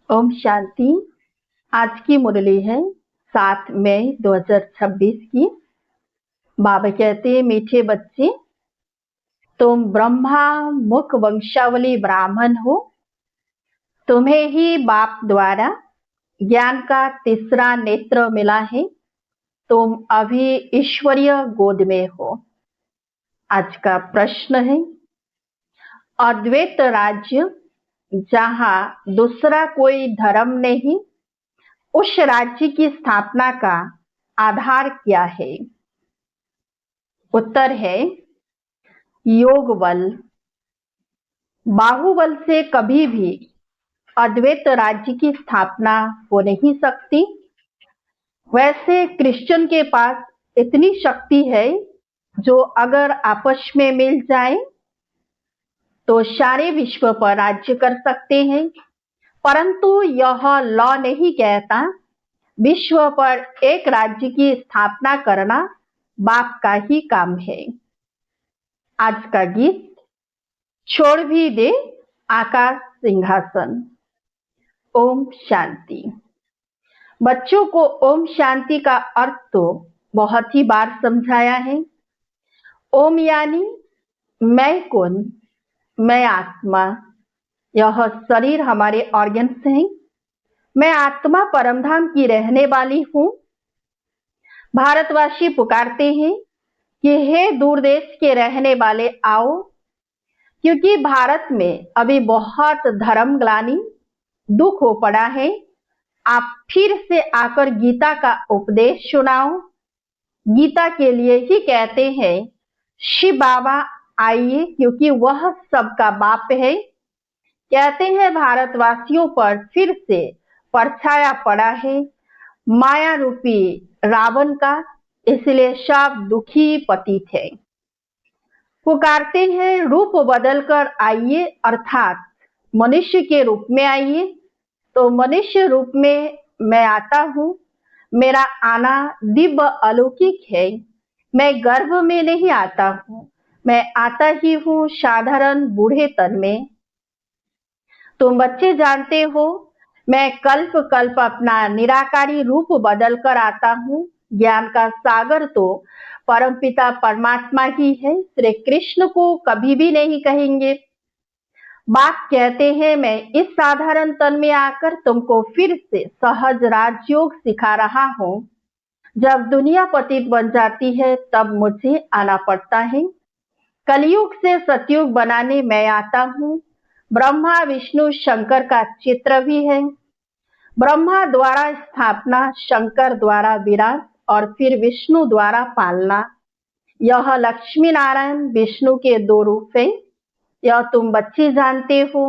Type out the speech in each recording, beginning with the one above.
ओम शांति। आज की मुरली है 7 मई 2026 की। बाबा कहते हैं, मीठे बच्चे, तुम ब्रह्मा मुख वंशावली ब्राह्मण हो। तुम्हें ही बाप द्वारा ज्ञान का तीसरा नेत्र मिला है। तुम अभी ईश्वरीय गोद में हो। आज का प्रश्न है, अद्वैत राज्य जहां दूसरा कोई धर्म नहीं, उस राज्य की स्थापना का आधार क्या है? उत्तर है योग बल। बाहुबल से कभी भी अद्वैत राज्य की स्थापना हो नहीं सकती। वैसे क्रिश्चियन के पास इतनी शक्ति है जो अगर आपस में मिल जाए तो सारे विश्व पर राज्य कर सकते हैं, परंतु यह लॉ नहीं कहता विश्व पर एक राज्य की स्थापना करना बाप का ही काम है। आज का गीत, छोड़ भी दे आकाश सिंहासन। ओम शांति। बच्चों को ओम शांति का अर्थ तो बहुत ही बार समझाया है। ओम यानी मैं कौन? मैं आत्मा। यह शरीर हमारे ऑर्गन्स हैं। मैं आत्मा परमधाम की रहने वाली हूँ। भारतवासी पुकारते हैं कि हे दूर देश के रहने वाले आओ, क्योंकि भारत में अभी बहुत धर्म ग्लानि, दुख हो पड़ा है। आप फिर से आकर गीता का उपदेश सुनाओ। गीता के लिए ही कहते हैं शिव बाबा आइए, क्योंकि वह सबका बाप है। कहते हैं भारतवासियों पर फिर से परछाया पड़ा है माया रूपी रावण का, इसलिए सब दुखी पतित है। पुकारते हैं रूप बदलकर आइए, अर्थात मनुष्य के रूप में आइए। तो मनुष्य रूप में मैं आता हूँ। मेरा आना दिव्य अलौकिक है। मैं गर्भ में नहीं आता हूँ, मैं आता ही हूँ साधारण बूढ़े तन में। तुम बच्चे जानते हो, मैं कल्प कल्प अपना निराकारी रूप बदल कर आता हूँ। ज्ञान का सागर तो परमपिता परमात्मा ही है, श्री कृष्ण को कभी भी नहीं कहेंगे। बाप कहते हैं मैं इस साधारण तन में आकर तुमको फिर से सहज राजयोग सिखा रहा हूँ। जब दुनिया पतित बन जाती है तब मुझे आना पड़ता है। कलयुग से सतयुग बनाने मैं आता हूँ। ब्रह्मा विष्णु शंकर का चित्र भी है। ब्रह्मा द्वारा स्थापना, शंकर द्वारा विराट और फिर विष्णु द्वारा पालना। यह लक्ष्मी नारायण विष्णु के दो रूप हैं। यह तुम बच्चे जानते हो।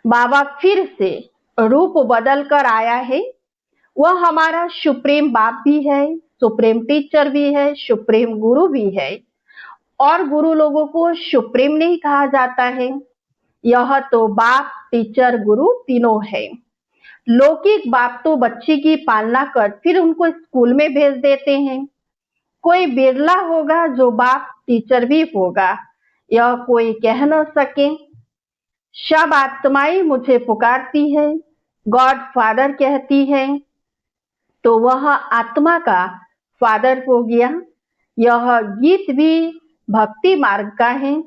बाबा फिर से रूप बदल कर आया है। वह हमारा सुप्रीम बाप भी है, सुप्रीम टीचर भी है, सुप्रीम गुरु भी है। और गुरु लोगों को सुप्रीम नहीं कहा जाता है। यह तो बाप, टीचर, गुरु तीनों है। लौकिक बाप तो बच्चे की पालना कर फिर उनको स्कूल में भेज देते हैं। कोई बिरला होगा जो बाप टीचर भी होगा, यह कोई कह न सके। सब आत्माएं मुझे पुकारती है, गॉड फादर कहती है, तो वह आत्मा का फादर हो गया। यह गीत भी भक्ति मार्ग का है।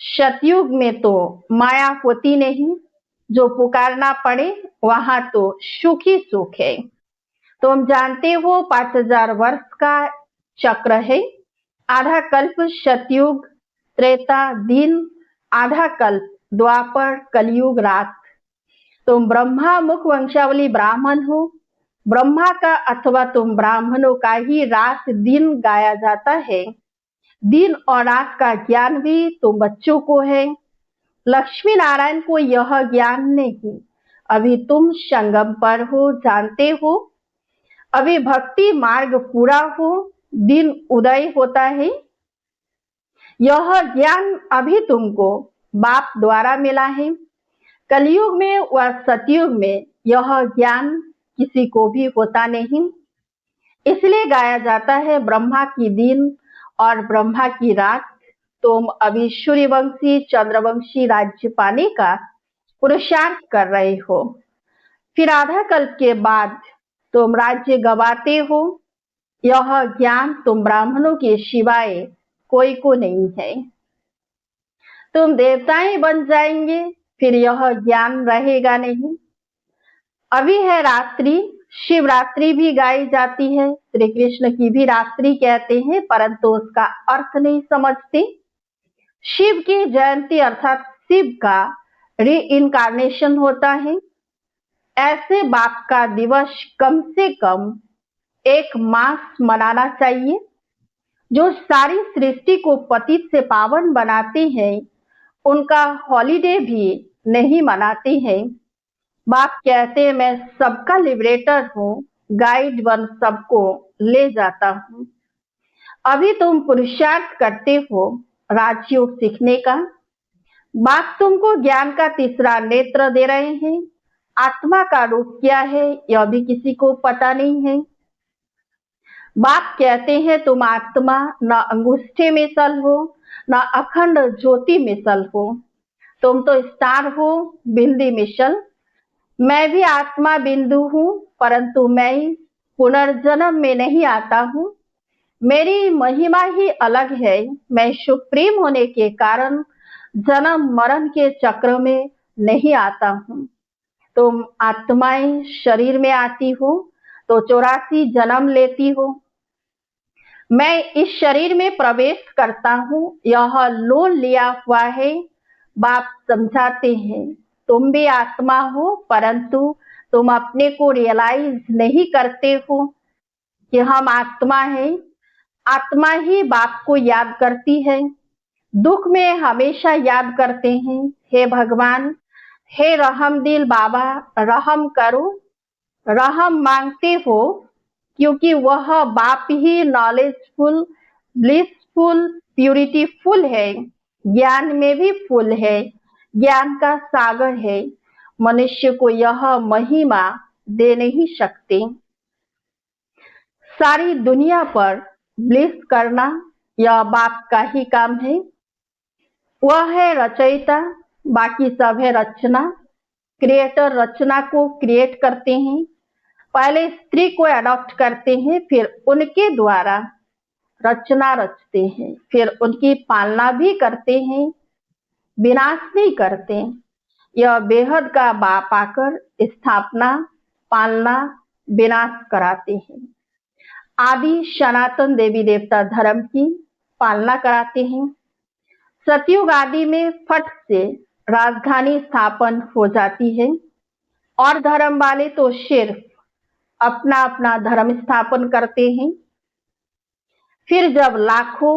सतयुग में तो माया होती नहीं, जो पुकारना पड़े वहां तो सुख ही सुख है। तुम जानते हो 5000 वर्ष का चक्र है। आधा कल्प सतयुग, त्रेता दिन, आधा कल्प द्वापर, कलयुग रात। तुम ब्रह्मा मुख वंशावली ब्राह्मण हो। ब्रह्मा का अथवा तुम ब्राह्मणों का ही रात दिन गाया जाता है। दिन और रात का ज्ञान भी तुम बच्चों को है। लक्ष्मी नारायण को यह ज्ञान नहीं। अभी तुम संगम पर हो, जानते हो। अभी भक्ति मार्ग पूरा हो, दिन उदय होता है। यह ज्ञान अभी तुमको बाप द्वारा मिला है। कलयुग में व सतयुग में यह ज्ञान किसी को भी होता नहीं। इसलिए गाया जाता है ब्रह्मा की दिन और ब्रह्मा की रात। तुम अभी सूर्यवंशी चंद्रवंशी राज्य पाने का पुरुषार्थ कर रहे हो, फिर आधा कल्प के बाद तुम राज्य गवाते हो। यह ज्ञान तुम ब्राह्मणों के सिवाय कोई को नहीं है। तुम देवताएं बन जाएंगे, फिर यह ज्ञान रहेगा नहीं। अभी है रात्रि, शिवरात्रि भी गाई जाती है, श्री कृष्ण की भी रात्रि कहते हैं, परंतु उसका अर्थ नहीं समझते। शिव की जयंती अर्थात शिव का री इनकारनेशन होता है। ऐसे बाप का दिवस कम से कम एक मास मनाना चाहिए। जो सारी सृष्टि को पतित से पावन बनाते हैं, उनका हॉलिडे भी नहीं मनाते हैं। बाप कहते हैं मैं सबका लिबरेटर हूँ, गाइड बन सबको ले जाता हूँ। अभी तुम पुरुषार्थ करते हो राजयोग सीखने का। बाप तुमको ज्ञान का तीसरा नेत्र दे रहे हैं। आत्मा का रूप क्या है यह भी किसी को पता नहीं है। बाप कहते हैं तुम आत्मा न अंगूठे में सल हो, न अखंड ज्योति में सल हो। तुम तो स्टार हो, बिंदी मिसल। मैं भी आत्मा बिंदु हूँ, परंतु मैं पुनर्जन्म में नहीं आता हूँ। मेरी महिमा ही अलग है। मैं सुप्रीम होने के कारण जन्म मरण के चक्र में नहीं आता हूँ। तुम आत्माएं शरीर में आती हो तो 84 जन्म लेती हो। मैं इस शरीर में प्रवेश करता हूँ, यह लोन लिया हुआ है। बाप समझाते हैं तुम भी आत्मा हो, परंतु तुम अपने को रियलाइज नहीं करते हो कि हम आत्मा है। आत्मा ही बाप को याद करती है, दुख में हमेशा याद करते हैं, हे भगवान, हे रहम दिल बाबा, रहम करो। रहम मांगते हो क्योंकि वह बाप ही नॉलेजफुल, ब्लिसफुल, प्यूरिटीफुल है, ज्ञान में भी फुल है, ज्ञान का सागर है। मनुष्य को यह महिमा दे नहीं सकते। सारी दुनिया पर ब्लिस करना यह बाप का ही काम है। वह है रचयिता, बाकी सब है रचना। क्रिएटर रचना को क्रिएट करते हैं। पहले स्त्री को अडॉप्ट करते हैं, फिर उनके द्वारा रचना रचते हैं, फिर उनकी पालना भी करते हैं, विनाश नहीं करते। यह बेहद का बाप आकर स्थापना, पालना, विनाश कराते हैं। आदि सनातन देवी देवता धर्म की पालना कराते हैं। सतयुग आदि में फट से राजधानी स्थापन हो जाती है और धर्म वाले तो सिर्फ अपना अपना धर्म स्थापन करते हैं। फिर जब लाखों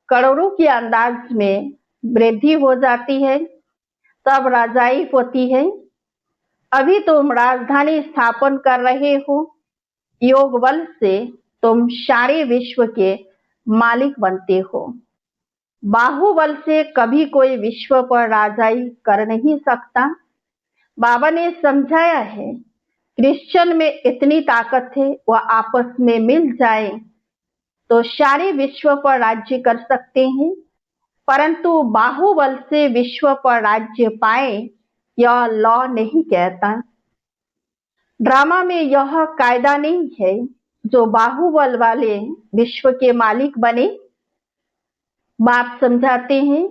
करोड़ों के अंदाज में वृद्धि हो जाती है, तब राजाई होती है। अभी तुम राजधानी स्थापन कर रहे हो। योग बल से तुम सारे विश्व के मालिक बनते हो। बाहुबल से कभी कोई विश्व पर राजाई कर नहीं सकता। बाबा ने समझाया है, क्रिश्चियन में इतनी ताकत है, वह आपस में मिल जाए तो सारे विश्व पर राज्य कर सकते हैं, परंतु बाहुबल से विश्व पर राज्य पाए यह लॉ नहीं कहता। ड्रामा में यह कायदा नहीं है जो बाहुबल वाले विश्व के मालिक बने। बाप समझाते हैं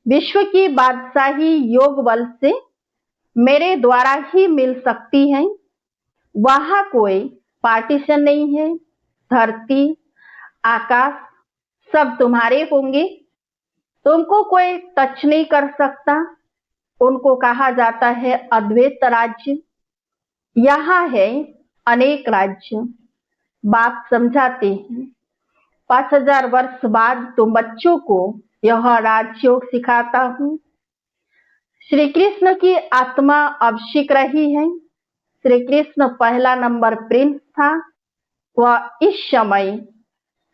विश्व की बादशाही योग बल से मेरे द्वारा ही मिल सकती है। वहां कोई पार्टीशन नहीं है। धरती आकाश सब तुम्हारे होंगे, तुमको कोई टच नहीं कर सकता। उनको कहा जाता है अद्वैत राज्य। यहाँ है अनेक राज्य। बाप समझाते हैं 5000 वर्ष बाद तुम बच्चों को यह राजयोग सिखाता हूँ। श्री कृष्ण की आत्मा अब सीख रही है। श्री कृष्ण पहला नंबर प्रिंस था। वह इस समय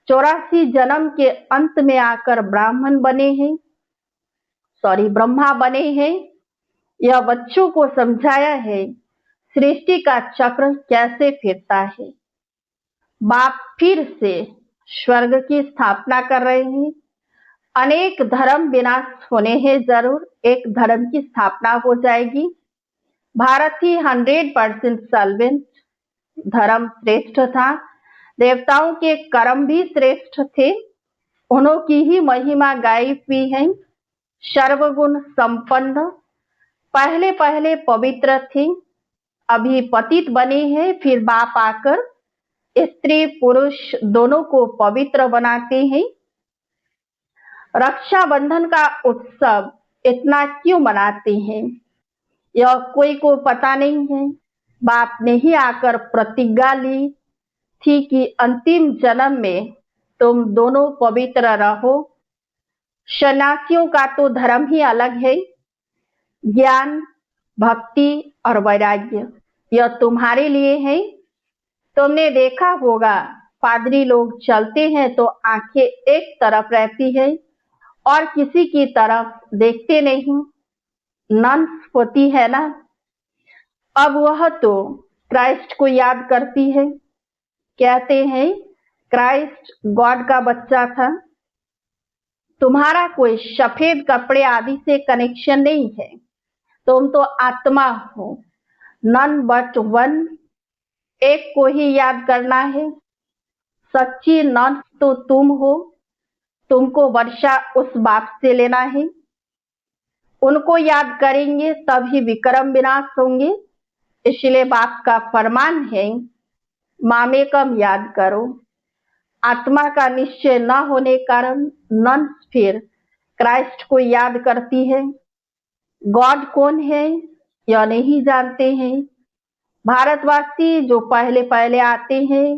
84 जन्म के अंत में आकर ब्राह्मण बने हैं, ब्रह्मा बने हैं। यह बच्चों को समझाया है सृष्टि का चक्र कैसे फिरता है। बाप फिर से स्वर्ग की स्थापना कर रहे हैं। अनेक धर्म विनाश होने हैं जरूर, एक धर्म की स्थापना हो जाएगी। भारत ही 100% सॉल्वेंट धर्म श्रेष्ठ था। देवताओं के कर्म भी श्रेष्ठ थे, उन्हों की ही महिमा गाई हुई है। सर्वगुण संपन्न, पहले पहले पवित्र थे, अभी पतित बने हैं, फिर बाप आकर स्त्री पुरुष दोनों को पवित्र बनाते हैं। रक्षाबंधन का उत्सव इतना क्यों मनाते हैं, यह कोई को पता नहीं है। बाप ने ही आकर प्रतिज्ञा ली थी कि अंतिम जन्म में तुम दोनों पवित्र रहो। सन्यासियों का तो धर्म ही अलग है, ज्ञान, भक्ति और वैराग्य, यह तुम्हारे लिए है। तुमने देखा होगा, पादरी लोग चलते हैं तो आंखें एक तरफ रहती है और किसी की तरफ देखते नहीं, नन्स होती है ना। अब वह तो क्राइस्ट को याद करती है। कहते हैं क्राइस्ट गॉड का बच्चा था। तुम्हारा कोई सफेद कपड़े आदि से कनेक्शन नहीं है, तुम तो आत्मा हो, नन बट वन, एक को ही याद करना है। सच्ची नन तो तुम हो, तुमको वर्षा उस बाप से लेना है। उनको याद करेंगे तभी विक्रम विनाश होंगे। इसलिए बाप का फरमान है, मामेकम याद करो। आत्मा का निश्चय न होने कारण नन फिर क्राइस्ट को याद करती है। गॉड कौन है यह नहीं जानते हैं। भारतवासी जो पहले पहले आते हैं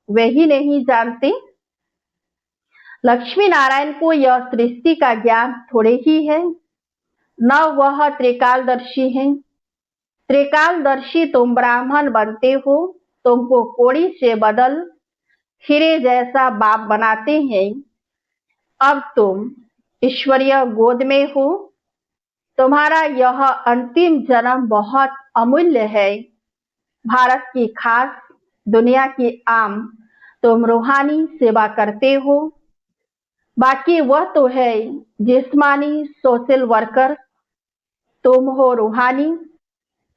वे ही नहीं जानते। लक्ष्मी नारायण को यह सृष्टि का ज्ञान थोड़े ही है, न वह त्रिकालदर्शी है। त्रिकालदर्शी तुम ब्राह्मण बनते हो, तुमको कोड़ी से बदल हीरे जैसा बाप बनाते हैं। अब तुम ईश्वरीय गोद में हो, तुम्हारा यह अंतिम जन्म बहुत अमूल्य है। भारत की खास, दुनिया की आम, तुम रूहानी सेवा करते हो। बाकी वह तो है जिस्मानी सोशल वर्कर, तुम हो रूहानी।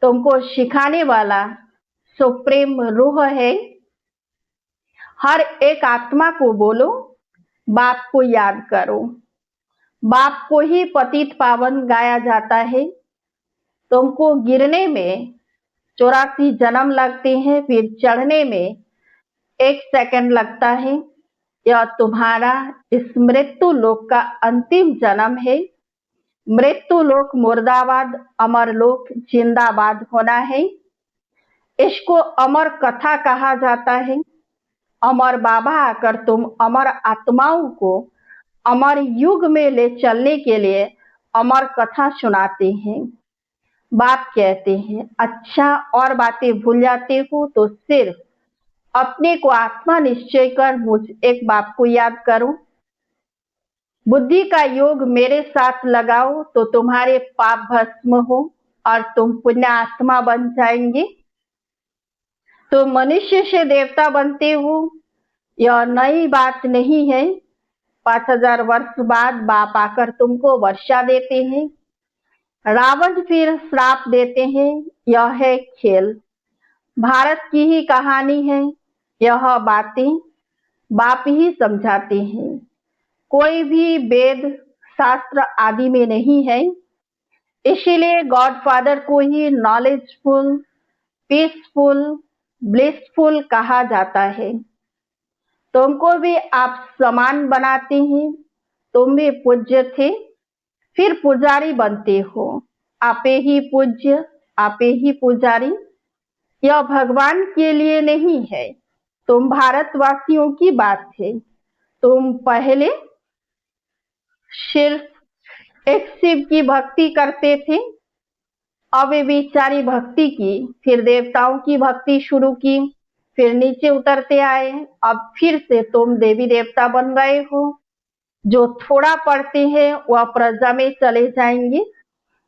तुमको सिखाने वाला सुप्रीम रूह है। हर एक आत्मा को बोलो, बाप को याद करो। बाप को ही पतित पावन गाया जाता है। तुमको गिरने में 84 जन्म लगते हैं, फिर चढ़ने में 1 सेकंड लगता है। यह तुम्हारा इस मृत्यु लोक का अंतिम जन्म है। मृत्यु लोक मुर्दाबाद, अमर लोक जिंदाबाद होना है। इसको अमर कथा कहा जाता है। अमर बाबा आकर तुम अमर आत्माओं को अमर युग में ले चलने के लिए अमर कथा सुनाते हैं। बाप कहते हैं, अच्छा और बातें भूल जाते हो तो सिर्फ अपने को आत्मा निश्चय कर मुझ एक बाप को याद करो। बुद्धि का योग मेरे साथ लगाओ तो तुम्हारे पाप भस्म हो और तुम पुण्य आत्मा बन जाएंगे। तो मनुष्य से देवता बनते हो, यह नई बात नहीं है। 5000 वर्ष बाद बाप आकर तुमको वर्षा देते हैं, रावण फिर श्राप देते हैं। यह है खेल, भारत की ही कहानी है। यह बातें बाप ही समझाते हैं, कोई भी वेद शास्त्र आदि में नहीं है। इसीलिए गॉड फादर को ही नॉलेजफुल, पीसफुल, ब्लिसफुल कहा जाता है। तुमको भी आप समान बनाते हैं। तुम भी पूज्य थे, फिर पुजारी बनते हो। आपे ही पूज्य, आपे ही पुजारी। यह भगवान के लिए नहीं है, तुम भारतवासियों की बात है। तुम पहले सिर्फ एक शिव की भक्ति करते थे, अव्यभिचारी भक्ति की, फिर देवताओं की भक्ति शुरू की, फिर नीचे उतरते आए। अब फिर से तुम देवी देवता बन गए हो। जो थोड़ा पढ़ते हैं वह प्रजा में चले जाएंगे,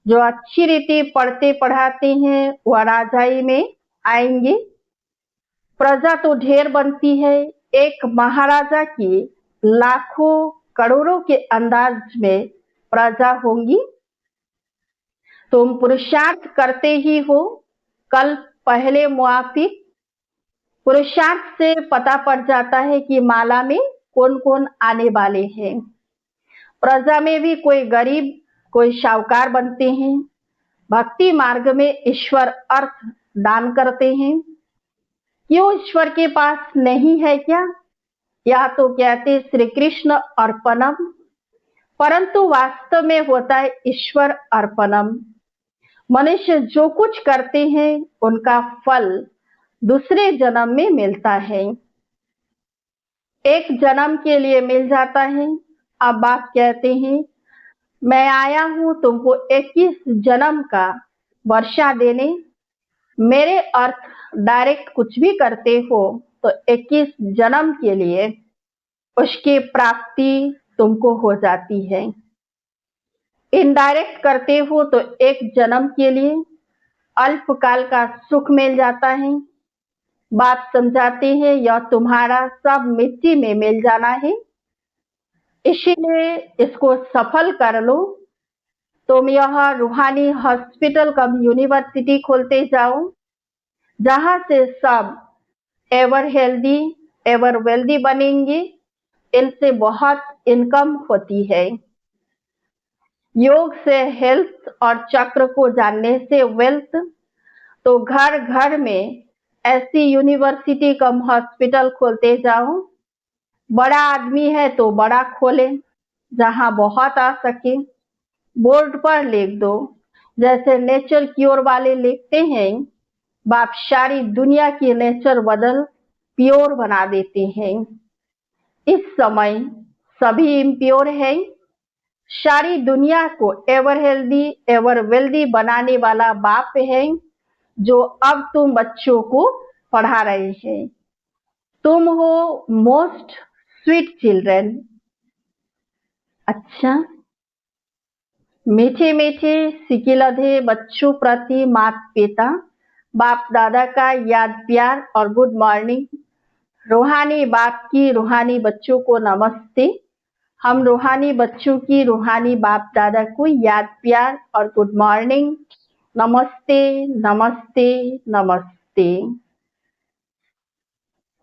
जो अच्छी रीति पढ़ते पढ़ाते हैं वह राजाई में आएंगे। प्रजा तो ढेर बनती है, एक महाराजा की लाखों करोड़ों के अंदाज में प्रजा होंगी। तुम पुरुषार्थ करते ही हो, कल पहले मुआफिक पुरुषार्थ से पता पड़ जाता है कि माला में कौन कौन आने वाले हैं। प्रजा में भी कोई गरीब कोई शाहूकार बनते हैं। भक्ति मार्ग में ईश्वर अर्थ दान करते हैं। क्यों ईश्वर के पास नहीं है क्या? यह तो कहते श्री कृष्ण अर्पणम, परंतु वास्तव में होता है ईश्वर अर्पणम। मनुष्य जो कुछ करते हैं उनका फल दूसरे जन्म में मिलता है। एक जन्म के लिए मिल जाता है। अब बाप कहते हैं मैं आया हूं तुमको 21 जन्म का वर्षा देने। मेरे अर्थ डायरेक्ट कुछ भी करते हो तो 21 जन्म के लिए उसकी प्राप्ति तुमको हो जाती है। इनडायरेक्ट करते हो तो एक जन्म के लिए अल्पकाल का सुख मिल जाता है। बात समझाते हैं यह तुम्हारा सब मिट्टी में मिल जाना है, इसीलिए इसको सफल कर लो। तुम यह रूहानी हॉस्पिटल कम यूनिवर्सिटी खोलते जाओ, जहां से सब एवर हेल्दी एवर वेल्दी बनेंगे। इनसे बहुत इनकम होती है। योग से हेल्थ और चक्र को जानने से वेल्थ। तो घर घर में ऐसी यूनिवर्सिटी कम हॉस्पिटल खोलते जाओ। बड़ा आदमी है तो बड़ा खोले, जहां बहुत आ सके। बोर्ड पर लिख दो, जैसे नेचर क्योर वाले लिखते हैं। बाप सारी दुनिया की नेचर बदल प्योर बना देते हैं। इस समय सभी इम्प्योर है। सारी दुनिया को एवर हेल्दी एवर वेल्दी बनाने वाला बाप है, जो अब तुम बच्चों को पढ़ा रहे हैं। तुम हो मोस्ट स्वीट चिल्ड्रन। अच्छा, मीठे मीठे सिकिलधे बच्चों प्रति माता पिता बाप दादा का याद प्यार और गुड मॉर्निंग। रूहानी बाप की रूहानी बच्चों को नमस्ते। हम रूहानी बच्चों की रूहानी बाप दादा को याद प्यार और गुड मॉर्निंग। नमस्ते नमस्ते नमस्ते।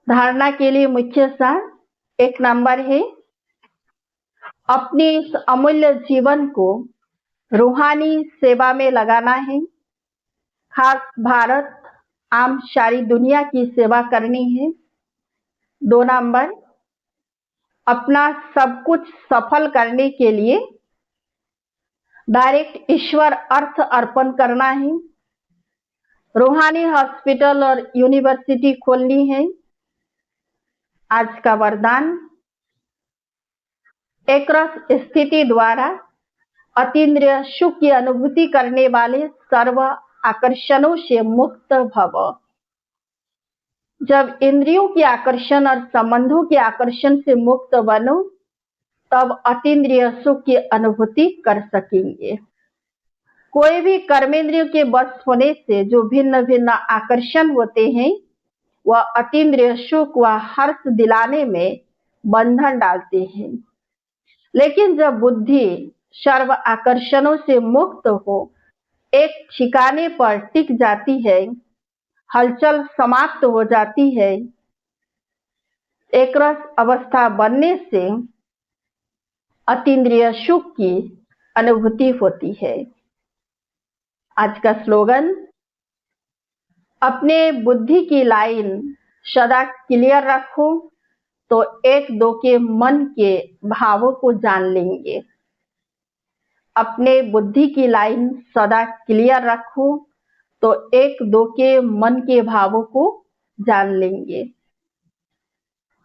धारणा के लिए मुख्य सार 1 नंबर है, अपने इस अमूल्य जीवन को रूहानी सेवा में लगाना है। खास भारत आम सारी दुनिया की सेवा करनी है। 2 नंबर, अपना सब कुछ सफल करने के लिए डायरेक्ट ईश्वर अर्थ अर्पण करना है। रूहानी हॉस्पिटल और यूनिवर्सिटी खोलनी है। आज का वरदान, एक रस स्थिति द्वारा अतीन्द्रिय सुख की अनुभूति करने वाले सर्व आकर्षणों से मुक्त भव। जब इंद्रियों के आकर्षण और संबंधों के आकर्षण से मुक्त बनो, तब अतीन्द्रिय सुख की अनुभूति कर सकेंगे। कोई भी कर्मेंद्रियों के बस होने से जो भिन्न भिन्न आकर्षण होते हैं, वह अतीन्द्रिय सुख व हर्ष दिलाने में बंधन डालते हैं। लेकिन जब बुद्धि सर्व आकर्षणों से मुक्त हो, एक ठिकाने पर टिक जाती है, हलचल समाप्त हो जाती है, एक रस अवस्था बनने से अतीन्द्रिय सुख की अनुभूति होती है। आज का स्लोगन, अपने बुद्धि की लाइन सदा क्लियर रखो तो 1-2 के मन के भावों को जान लेंगे। अपने बुद्धि की लाइन सदा क्लियर रखो तो 1-2 के मन के भावों को जान लेंगे।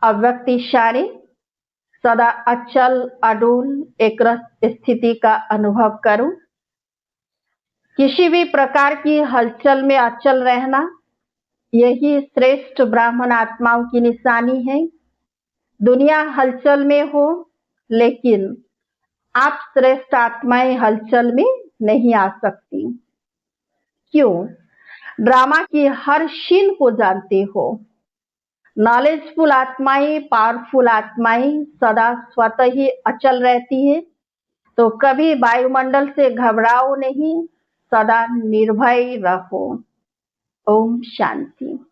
अव्यक्त इशारे, सदा अचल अडोल एक रस स्थिति का अनुभव करो। किसी भी प्रकार की हलचल में अचल रहना, यही श्रेष्ठ ब्राह्मण आत्माओं की निशानी है। दुनिया हलचल में हो, लेकिन आप श्रेष्ठ आत्माएं हलचल में नहीं आ सकती। क्यों? ड्रामा की हर सीन को जानते हो। नॉलेजफुल आत्माएं, पावरफुल आत्माएं सदा स्वतः ही अचल रहती है। तो कभी वायुमंडल से घबराओ नहीं, सदा निर्भय रहो। ओम शांति।